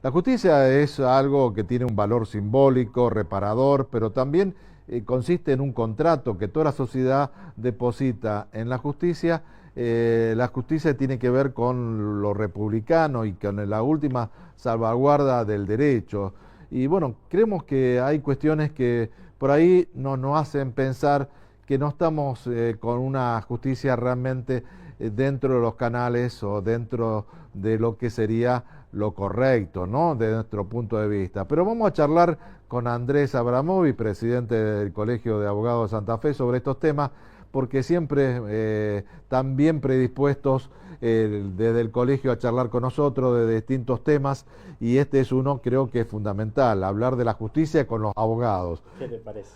La justicia es algo que tiene un valor simbólico, reparador, pero también consiste en un contrato que toda la sociedad deposita en la justicia. La justicia tiene que ver con lo republicano y con la última salvaguarda del derecho. Y bueno, creemos que hay cuestiones que por ahí nos hacen pensar que no estamos con una justicia realmente dentro de los canales o dentro de lo que sería lo correcto, ¿no? De nuestro punto de vista. Pero vamos a charlar con Andrés Abramovi, presidente del Colegio de Abogados de Santa Fe, sobre estos temas, porque siempre están bien predispuestos desde el colegio a charlar con nosotros de distintos temas, y este es uno, creo que es fundamental, hablar de la justicia con los abogados. ¿Qué te parece?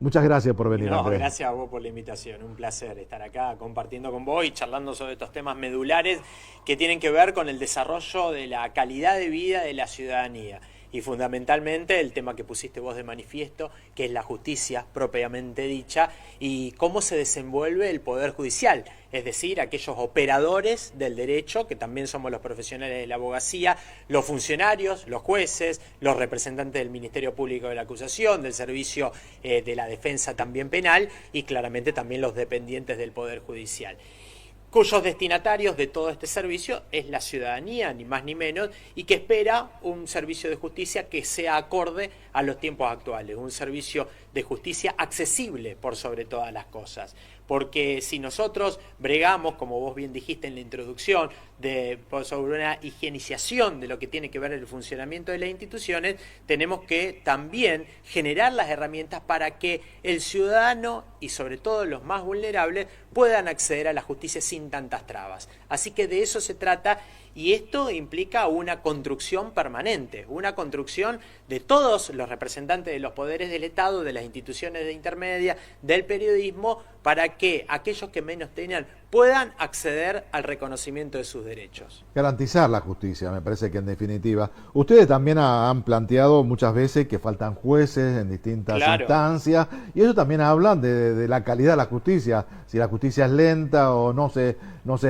Muchas gracias por venir, No, Andrés. gracias a vos por la invitación. Un placer estar acá compartiendo con vos y charlando sobre estos temas medulares que tienen que ver con el desarrollo de la calidad de vida de la ciudadanía. Y fundamentalmente el tema que pusiste vos de manifiesto, que es la justicia propiamente dicha, y cómo se desenvuelve el Poder Judicial, es decir, aquellos operadores del derecho, que también somos los profesionales de la abogacía, los funcionarios, los jueces, los representantes del Ministerio Público de la Acusación, del Servicio de la Defensa también penal, y claramente también los dependientes del Poder Judicial, cuyos destinatarios de todo este servicio es la ciudadanía, ni más ni menos, y que espera un servicio de justicia que sea acorde a los tiempos actuales, un servicio de justicia accesible por sobre todas las cosas. Porque si nosotros bregamos, como vos bien dijiste en la introducción, sobre una higienización de lo que tiene que ver el funcionamiento de las instituciones, tenemos que también generar las herramientas para que el ciudadano y sobre todo los más vulnerables puedan acceder a la justicia sin tantas trabas. Así que de eso se trata, y esto implica una construcción permanente, una construcción de todos los representantes de los poderes del Estado, de las instituciones de intermedia, del periodismo, para que aquellos que menos tengan puedan acceder al reconocimiento de sus derechos. Garantizar la justicia, me parece que en definitiva. Ustedes también han planteado muchas veces que faltan jueces en distintas instancias, y eso también hablan de la calidad de la justicia, si la justicia es lenta o no se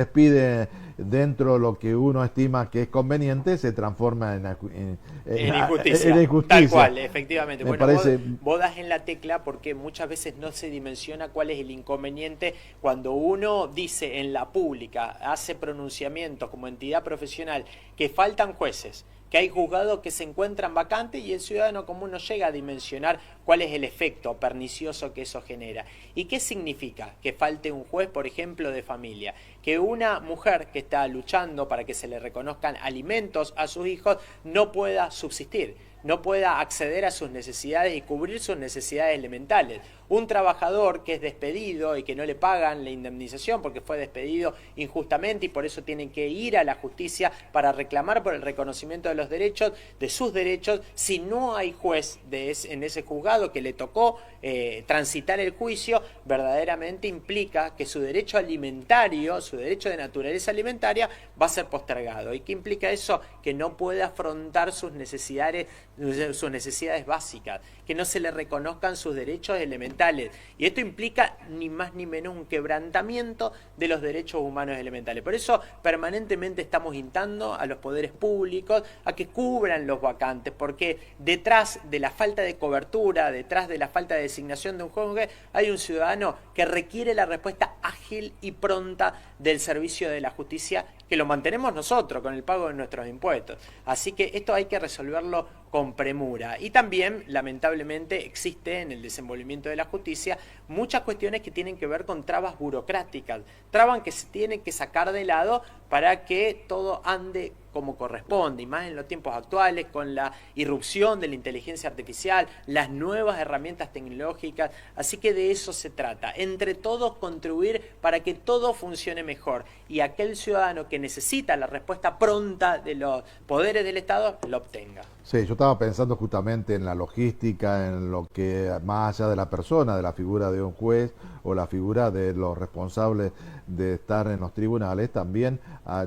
expide dentro de lo que uno estima que es conveniente, se transforma en injusticia. Tal cual, efectivamente. Bueno, parece... vos das en la tecla, porque muchas veces no se dimensiona cuál es el inconveniente cuando uno dice en la pública, hace pronunciamientos como entidad profesional, que faltan jueces, que hay juzgados que se encuentran vacantes, y el ciudadano común no llega a dimensionar cuál es el efecto pernicioso que eso genera. ¿Y qué significa que falte un juez, por ejemplo, de familia? Que una mujer que está luchando para que se le reconozcan alimentos a sus hijos no pueda subsistir, no pueda acceder a sus necesidades y cubrir sus necesidades elementales. Un trabajador que es despedido y que no le pagan la indemnización porque fue despedido injustamente y por eso tiene que ir a la justicia para reclamar por el reconocimiento de los derechos, de sus derechos, si no hay juez en ese juzgado que le tocó transitar el juicio, verdaderamente implica que su derecho alimentario, su derecho de naturaleza alimentaria, va a ser postergado. ¿Y qué implica eso? Que no puede afrontar sus necesidades básicas, que no se le reconozcan sus derechos elementales. Y esto implica ni más ni menos un quebrantamiento de los derechos humanos elementales. Por eso permanentemente estamos instando a los poderes públicos a que cubran los vacantes, porque detrás de la falta de cobertura, detrás de la falta de designación de un juez, hay un ciudadano que requiere la respuesta ágil y pronta del servicio de la justicia, que lo mantenemos nosotros con el pago de nuestros impuestos. Así que esto hay que resolverlo con premura. Y también, lamentablemente, existe en el desenvolvimiento de la justicia muchas cuestiones que tienen que ver con trabas burocráticas, trabas que se tienen que sacar de lado para que todo ande como corresponde, y más en los tiempos actuales, con la irrupción de la inteligencia artificial, las nuevas herramientas tecnológicas. Así que de eso se trata, entre todos contribuir para que todo funcione mejor, y aquel ciudadano que necesita la respuesta pronta de los poderes del Estado lo obtenga. Sí, yo estaba pensando justamente en la logística, en lo que más allá de la persona, de la figura de un juez o la figura de los responsables de estar en los tribunales, también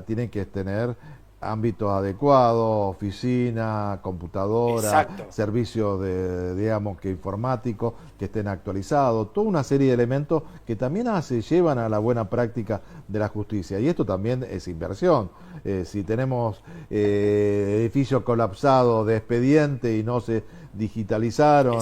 tienen que tener ámbitos adecuados, oficina, computadora, Exacto. servicios digamos que informáticos que estén actualizados, toda una serie de elementos que también llevan a la buena práctica de la justicia. Y esto también es inversión. Si tenemos edificios colapsados de expediente y no se digitalizaron,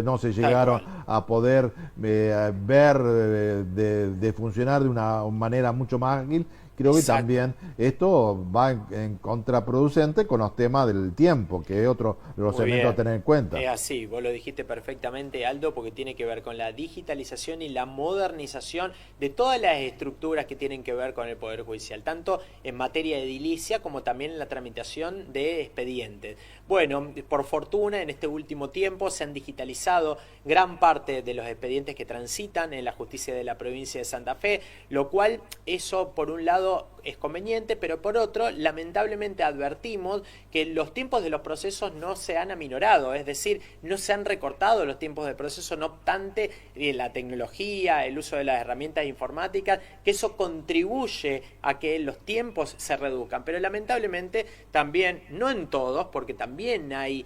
no se llegaron a poder ver de funcionar de una manera mucho más ágil, creo que también esto va en contraproducente con los temas del tiempo, que es otro de los elementos a tener en cuenta. Es así, vos lo dijiste perfectamente, Aldo, porque tiene que ver con la digitalización y la modernización de todas las estructuras que tienen que ver con el Poder Judicial, tanto en materia edilicia como también en la tramitación de expedientes. Bueno, por fortuna, en este último tiempo se han digitalizado gran parte de los expedientes que transitan en la justicia de la provincia de Santa Fe, lo cual eso por un lado es conveniente, pero por otro, lamentablemente advertimos que los tiempos de los procesos no se han aminorado, es decir, no se han recortado los tiempos de proceso, no obstante la tecnología, el uso de las herramientas informáticas, que eso contribuye a que los tiempos se reduzcan, pero lamentablemente también, no en todos, porque también hay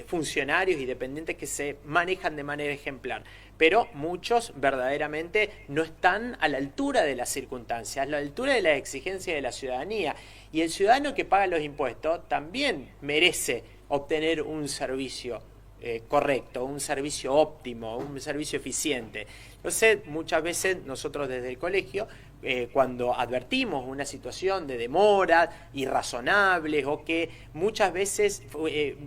funcionarios y dependientes que se manejan de manera ejemplar, pero muchos verdaderamente no están a la altura de las circunstancias, a la altura de las exigencias de la ciudadanía. Y el ciudadano que paga los impuestos también merece obtener un servicio correcto, un servicio óptimo, un servicio eficiente. Entonces, muchas veces nosotros desde el colegio, cuando advertimos una situación de demora irrazonables o que muchas veces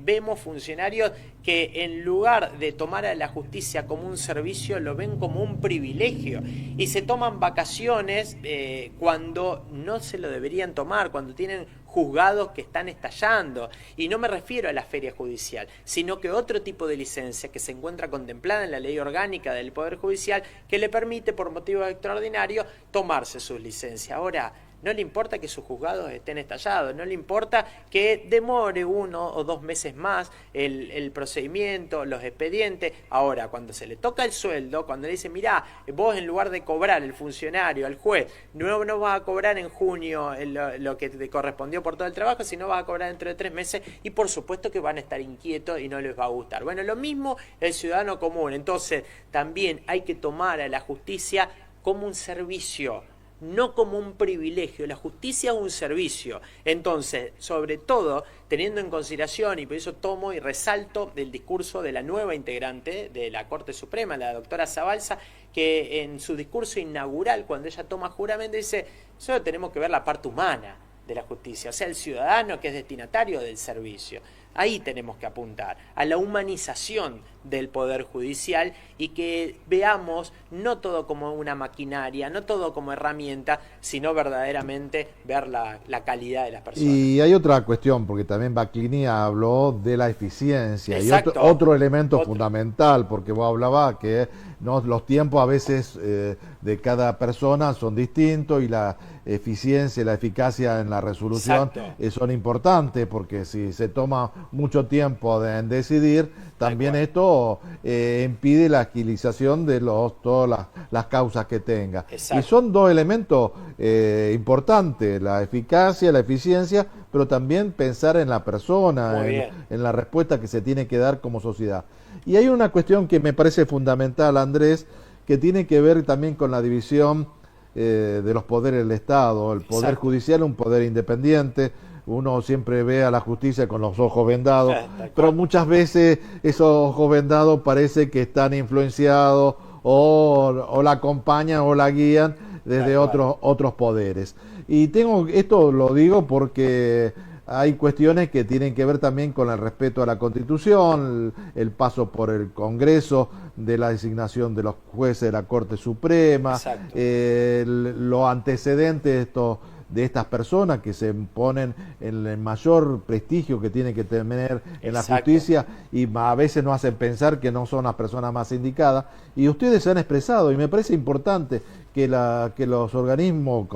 vemos funcionarios que en lugar de tomar a la justicia como un servicio lo ven como un privilegio y se toman vacaciones cuando no se lo deberían tomar, cuando tienen juzgados que están estallando, y no me refiero a la feria judicial, sino que otro tipo de licencia que se encuentra contemplada en la ley orgánica del Poder Judicial que le permite por motivos extraordinarios tomarse sus licencias. Ahora, no le importa que sus juzgados estén estallados, no le importa que demore 1 o 2 meses más el procedimiento, los expedientes. Ahora, cuando se le toca el sueldo, cuando le dicen, mirá, vos en lugar de cobrar el funcionario, al juez, no vas a cobrar en junio lo que te correspondió por todo el trabajo, sino vas a cobrar dentro de 3 meses, y por supuesto que van a estar inquietos y no les va a gustar. Bueno, lo mismo el ciudadano común. Entonces, también hay que tomar a la justicia como un servicio, no como un privilegio. La justicia es un servicio. Entonces, sobre todo, teniendo en consideración, y por eso tomo y resalto del discurso de la nueva integrante de la Corte Suprema, la doctora Zabalza, que en su discurso inaugural, cuando ella toma juramento, dice, solo tenemos que ver la parte humana de la justicia, o sea, el ciudadano que es destinatario del servicio. Ahí tenemos que apuntar, a la humanización del Poder Judicial, y que veamos no todo como una maquinaria, no todo como herramienta, sino verdaderamente ver la calidad de las personas. Y hay otra cuestión, porque también Baclini habló de la eficiencia. Exacto. Y otro elemento fundamental, porque vos hablabas que los tiempos a veces de cada persona son distintos, y la eficiencia y la eficacia en la resolución son importantes, porque si se toma mucho tiempo en decidir, también esto impide la agilización de todas las causas que tenga. Exacto. Y son dos elementos importantes, la eficacia, la eficiencia, pero también pensar en la persona, en la respuesta que se tiene que dar como sociedad. Y hay una cuestión que me parece fundamental, Andrés, que tiene que ver también con la división de los poderes del Estado. El Poder Judicial es un poder independiente. Uno siempre ve a la justicia con los ojos vendados, pero muchas veces esos ojos vendados parece que están influenciados o la acompañan o la guían desde otros poderes. Y esto lo digo porque hay cuestiones que tienen que ver también con el respeto a la Constitución, el paso por el Congreso de la designación de los jueces de la Corte Suprema, los antecedentes de estas personas que se ponen en el mayor prestigio que tienen que tener en la justicia, y a veces nos hacen pensar que no son las personas más indicadas, y ustedes se han expresado, y me parece importante que los organismos,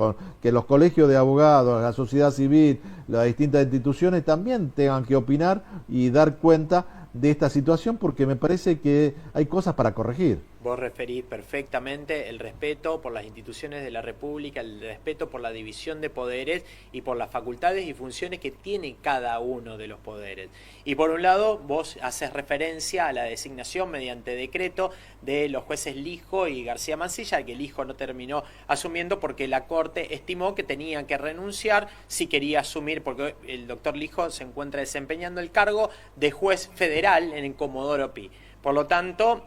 que los colegios de abogados, la sociedad civil, las distintas instituciones también tengan que opinar y dar cuenta de esta situación, porque me parece que hay cosas para corregir. Vos referís perfectamente el respeto por las instituciones de la República, el respeto por la división de poderes y por las facultades y funciones que tiene cada uno de los poderes. Y por un lado, vos haces referencia a la designación mediante decreto de los jueces Lijo y García Mansilla, que Lijo no terminó asumiendo porque la Corte estimó que tenía que renunciar si quería asumir, porque el doctor Lijo se encuentra desempeñando el cargo de juez federal en el Comodoro Pi. Por lo tanto,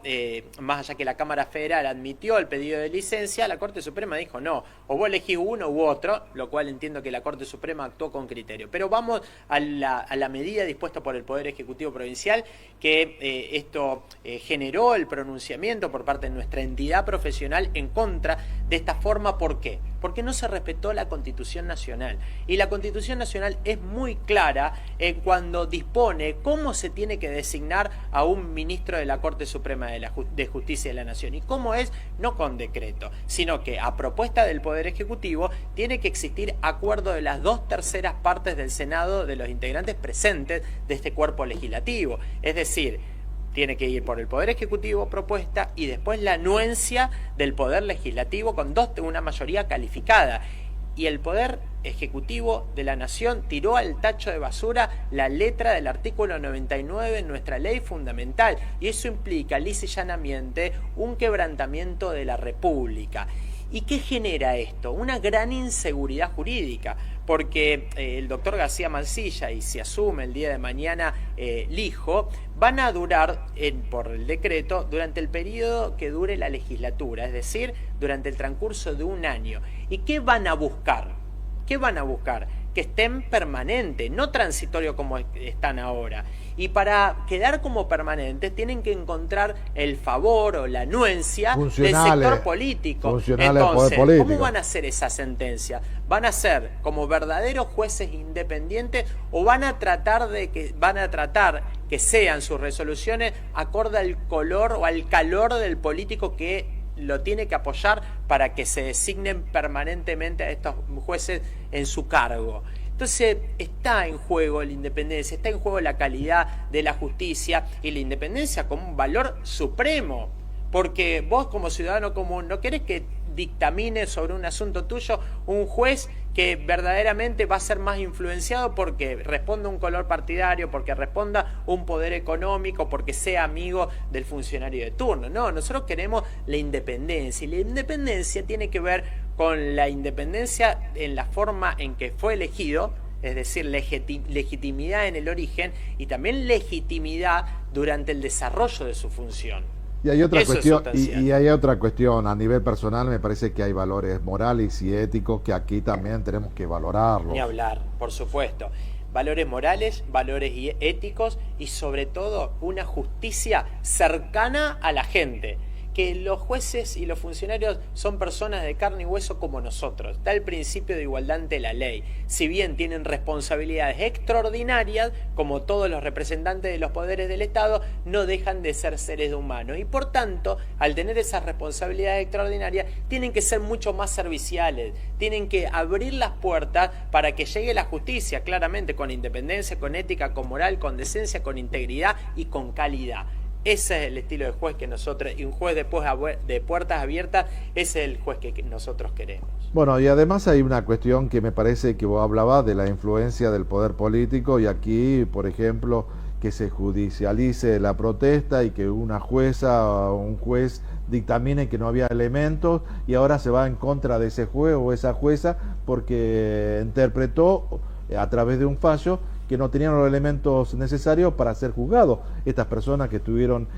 más allá que la Cámara Federal admitió el pedido de licencia, la Corte Suprema dijo no, o vos elegís uno u otro, lo cual entiendo que la Corte Suprema actuó con criterio. Pero vamos a la medida dispuesta por el Poder Ejecutivo Provincial, que esto generó el pronunciamiento por parte de nuestra entidad profesional en contra de esta forma. ¿Por qué? Porque no se respetó la Constitución Nacional. Y la Constitución Nacional es muy clara cuando dispone cómo se tiene que designar a un ministro de la Corte Suprema de Justicia de la Nación. Y cómo es, no con decreto, sino que a propuesta del Poder Ejecutivo tiene que existir acuerdo de las 2/3 partes del Senado de los integrantes presentes de este cuerpo legislativo. Es decir, tiene que ir por el Poder Ejecutivo propuesta y después la anuencia del Poder Legislativo con una mayoría calificada. Y el Poder Ejecutivo de la Nación tiró al tacho de basura la letra del artículo 99 en nuestra ley fundamental. Y eso implica, lisa y llanamente, un quebrantamiento de la República. ¿Y qué genera esto? Una gran inseguridad jurídica, porque el doctor García Mansilla, y si asume el día de mañana Lijo, van a durar, por el decreto, durante el periodo que dure la legislatura, es decir, durante el transcurso de un año. ¿Y qué van a buscar? ¿Qué van a buscar? Que estén permanentes, no transitorio como están ahora. Y para quedar como permanentes tienen que encontrar el favor o la anuencia del sector político. Entonces, ¿cómo van a hacer esa sentencia? ¿Van a ser como verdaderos jueces independientes o van a tratar que sean sus resoluciones acorde al color o al calor del político que lo tiene que apoyar para que se designen permanentemente a estos jueces en su cargo? Entonces está en juego la independencia, está en juego la calidad de la justicia y la independencia como un valor supremo, porque vos como ciudadano común no querés que dictamine sobre un asunto tuyo un juez que verdaderamente va a ser más influenciado porque responda a un color partidario, porque responda a un poder económico, porque sea amigo del funcionario de turno. No, nosotros queremos la independencia, y la independencia tiene que ver con la independencia en la forma en que fue elegido, es decir, legitimidad en el origen y también legitimidad durante el desarrollo de su función. Y hay otra cuestión, y hay otra cuestión, a nivel personal me parece que hay valores morales y éticos que aquí también tenemos que valorarlos. Ni hablar, por supuesto. Valores morales, valores éticos y sobre todo una justicia cercana a la gente. Que los jueces y los funcionarios son personas de carne y hueso como nosotros. Da el principio de igualdad ante la ley. Si bien tienen responsabilidades extraordinarias, como todos los representantes de los poderes del Estado, no dejan de ser seres humanos. Y por tanto, al tener esas responsabilidades extraordinarias, tienen que ser mucho más serviciales. Tienen que abrir las puertas para que llegue la justicia, claramente, con independencia, con ética, con moral, con decencia, con integridad y con calidad. Ese es el estilo de juez que nosotros, y un juez de puertas abiertas, ese es el juez que nosotros queremos. Bueno, y además hay una cuestión que me parece que vos hablabas de la influencia del poder político, y aquí, por ejemplo, que se judicialice la protesta y que una jueza o un juez dictamine que no había elementos y ahora se va en contra de ese juez o esa jueza porque interpretó a través de un fallo que no tenían los elementos necesarios para ser juzgados, estas personas que estuvieron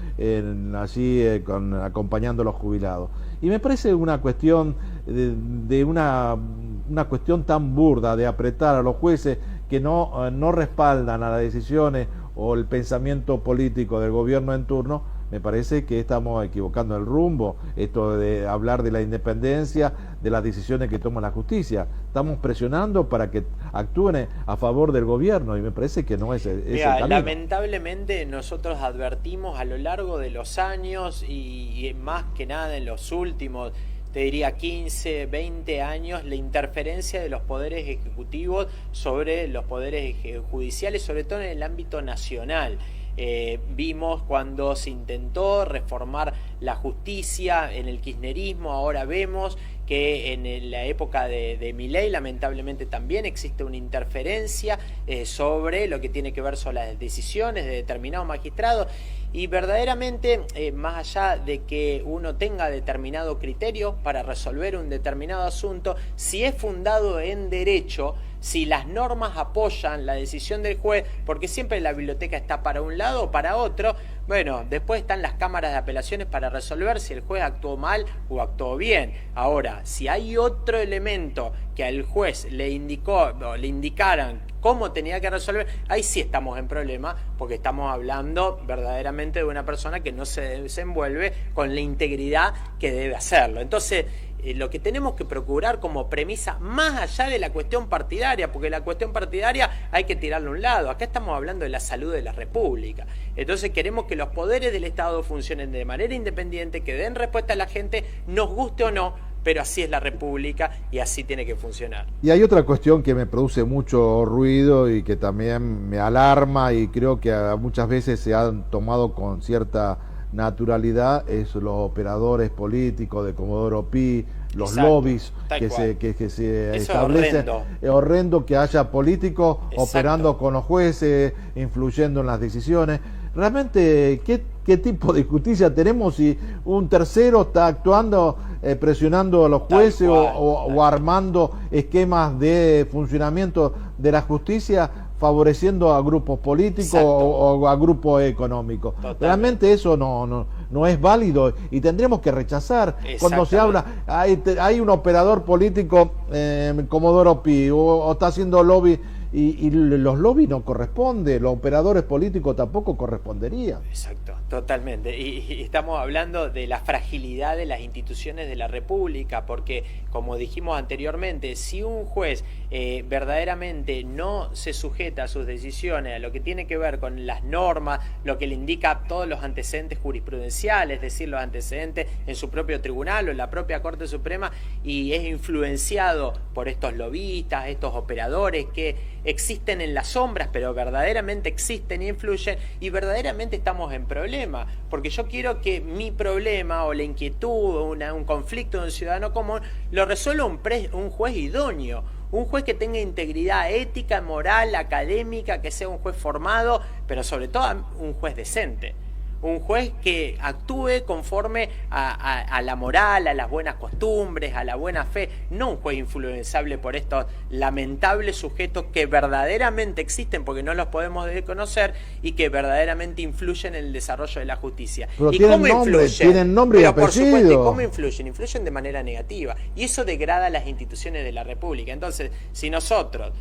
allí acompañando a los jubilados. Y me parece una cuestión una cuestión tan burda de apretar a los jueces que no respaldan a las decisiones o el pensamiento político del gobierno en turno. Me parece que estamos equivocando el rumbo, esto de hablar de la independencia, de las decisiones que toma la justicia. Estamos presionando para que actúen a favor del gobierno y me parece que no es el camino. Lamentablemente nosotros advertimos a lo largo de los años y más que nada en los últimos, te diría 15, 20 años, la interferencia de los poderes ejecutivos sobre los poderes judiciales, sobre todo en el ámbito nacional. Vimos cuando se intentó reformar la justicia en el kirchnerismo, ahora vemos que en la época de Milei lamentablemente también existe una interferencia sobre lo que tiene que ver con las decisiones de determinados magistrados, y verdaderamente más allá de que uno tenga determinado criterio para resolver un determinado asunto, si es fundado en derecho, si las normas apoyan la decisión del juez, porque siempre la biblioteca está para un lado o para otro, bueno, después están las cámaras de apelaciones para resolver si el juez actuó mal o actuó bien. Ahora, si hay otro elemento que al juez le indicó o le indicaran cómo tenía que resolver, ahí sí estamos en problema, porque estamos hablando verdaderamente de una persona que no se desenvuelve con la integridad que debe hacerlo. Entonces, lo que tenemos que procurar como premisa, más allá de la cuestión partidaria, porque la cuestión partidaria hay que tirarla a un lado, acá estamos hablando de la salud de la República. Entonces queremos que los poderes del Estado funcionen de manera independiente, que den respuesta a la gente, nos guste o no, pero así es la República y así tiene que funcionar. Y hay otra cuestión que me produce mucho ruido y que también me alarma, y creo que muchas veces se han tomado con cierta naturalidad, es los operadores políticos de Comodoro Pi, los Exacto, lobbies que se establecen. Es horrendo que haya políticos operando con los jueces, influyendo en las decisiones. Realmente, ¿qué tipo de justicia tenemos si un tercero está actuando, presionando a los jueces o armando esquemas de funcionamiento de la justicia, favoreciendo a grupos políticos o a grupos económicos? Realmente eso no es válido y tendremos que rechazar. Cuando se habla, hay un operador político, Comodoro Pi, o está haciendo lobby, y los lobbies no corresponden, los operadores políticos tampoco corresponderían. Exacto, totalmente. Y estamos hablando de la fragilidad de las instituciones de la República, porque, como dijimos anteriormente, si un juez verdaderamente no se sujeta a sus decisiones, a lo que tiene que ver con las normas, lo que le indica todos los antecedentes jurisprudenciales, es decir, los antecedentes en su propio tribunal o en la propia Corte Suprema, y es influenciado por estos lobistas, estos operadores que existen en las sombras, pero verdaderamente existen e influyen, y verdaderamente estamos en problema, porque yo quiero que mi problema o la inquietud o un conflicto de un ciudadano común lo resuelva un juez idóneo, un juez que tenga integridad ética, moral, académica, que sea un juez formado, pero sobre todo un juez decente. Un juez que actúe conforme a la moral, a las buenas costumbres, a la buena fe, no un juez influenciable por estos lamentables sujetos que verdaderamente existen, porque no los podemos desconocer, y que verdaderamente influyen en el desarrollo de la justicia. Pero ¿Y tienen cómo influyen? Tienen nombre y apellido. Por supuesto, ¿y cómo influyen? Influyen de manera negativa, y eso degrada las instituciones de la República. Entonces, si nosotros,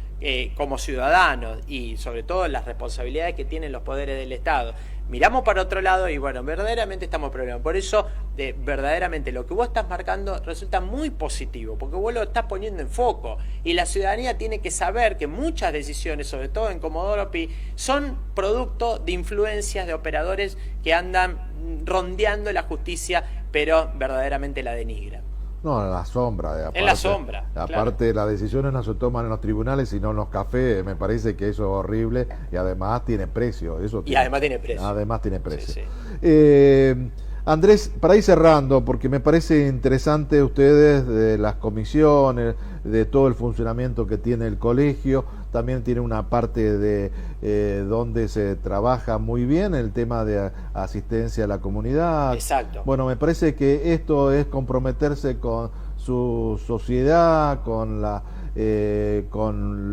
como ciudadanos, y sobre todo las responsabilidades que tienen los poderes del Estado, miramos para otro lado, y bueno, verdaderamente estamos en problemas. Por eso, verdaderamente lo que vos estás marcando resulta muy positivo, porque vos lo estás poniendo en foco, y la ciudadanía tiene que saber que muchas decisiones, sobre todo en Comodoro Pi, son producto de influencias de operadores que andan rondeando la justicia, pero verdaderamente la denigran. No, en la sombra. Aparte, en la sombra. Aparte, claro, las decisiones no se toman en los tribunales, sino en los cafés. Me parece que eso es horrible, y además tiene precio. Además tiene precio. Además tiene precio. Sí, sí. Andrés, para ir cerrando, porque me parece interesante ustedes, de las comisiones, de todo el funcionamiento que tiene el colegio, también tiene una parte de donde se trabaja muy bien el tema de asistencia a la comunidad. Exacto. Bueno, me parece que esto es comprometerse con su sociedad, con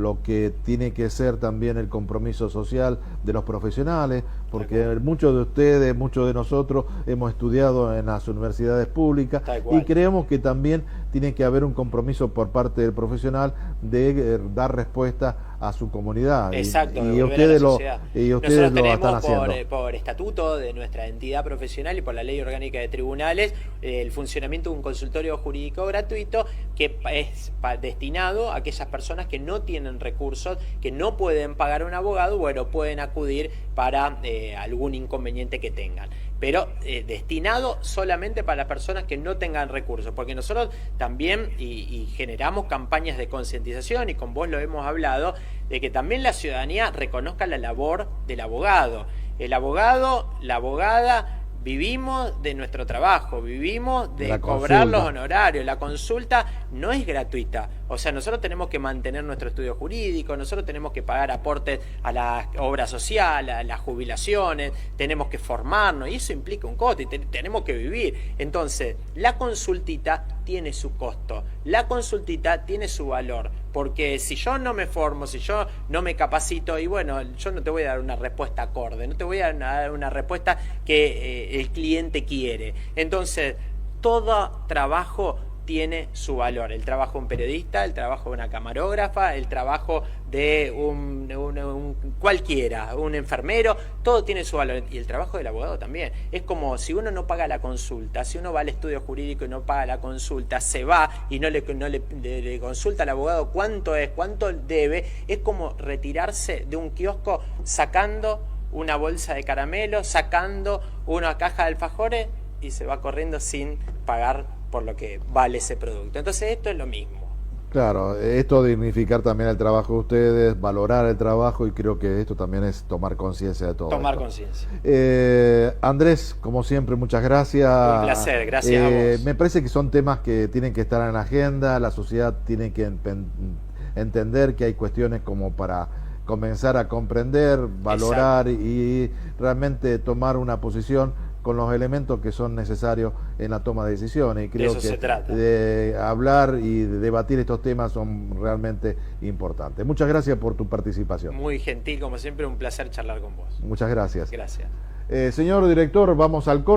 lo que tiene que ser también el compromiso social de los profesionales, porque muchos de ustedes, muchos de nosotros hemos estudiado en las universidades públicas, y creemos que también tiene que haber un compromiso por parte del profesional de dar respuesta a su comunidad. Exacto, y ustedes lo nosotros están haciendo. tenemos por estatuto de nuestra entidad profesional y por la Ley Orgánica de Tribunales el funcionamiento de un consultorio jurídico gratuito que es destinado a aquellas personas que no tienen recursos, que no pueden pagar un abogado, bueno, pueden acudir para algún inconveniente que tengan, pero destinado solamente para las personas que no tengan recursos, porque nosotros también y generamos campañas de concientización, y con vos lo hemos hablado, de que también la ciudadanía reconozca la labor del abogado. El abogado, la abogada, vivimos de nuestro trabajo, vivimos de cobrar los honorarios. La consulta no es gratuita. O sea, nosotros tenemos que mantener nuestro estudio jurídico, nosotros tenemos que pagar aportes a la obra social, a las jubilaciones, tenemos que formarnos, y eso implica un costo, y tenemos que vivir. Entonces, la consultita tiene su costo, la consultita tiene su valor, porque si yo no me formo, si yo no me capacito, y bueno, yo no te voy a dar una respuesta acorde, no te voy a dar una respuesta que el cliente quiere. Entonces, todo trabajo tiene su valor. El trabajo de un periodista, el trabajo de una camarógrafa, el trabajo de cualquiera, un enfermero, todo tiene su valor. Y el trabajo del abogado también. Es como si uno no paga la consulta, si uno va al estudio jurídico y no paga la consulta, se va y no le consulta al abogado cuánto es, cuánto debe, es como retirarse de un kiosco sacando una bolsa de caramelos, sacando una caja de alfajores y se va corriendo sin pagar por lo que vale ese producto. Entonces esto es lo mismo. Claro, esto de dignificar también el trabajo de ustedes, valorar el trabajo, y creo que esto también es tomar conciencia de todo. Tomar conciencia. Andrés, como siempre, muchas gracias. Un placer, gracias a vos. Me parece que son temas que tienen que estar en la agenda, la sociedad tiene que entender que hay cuestiones como para comenzar a comprender, valorar y realmente tomar una posición con los elementos que son necesarios en la toma de decisiones. Y creo que de hablar y de debatir estos temas son realmente importantes. Muchas gracias por tu participación. Muy gentil, como siempre, un placer charlar con vos. Muchas gracias. Gracias. Señor director, vamos al corte.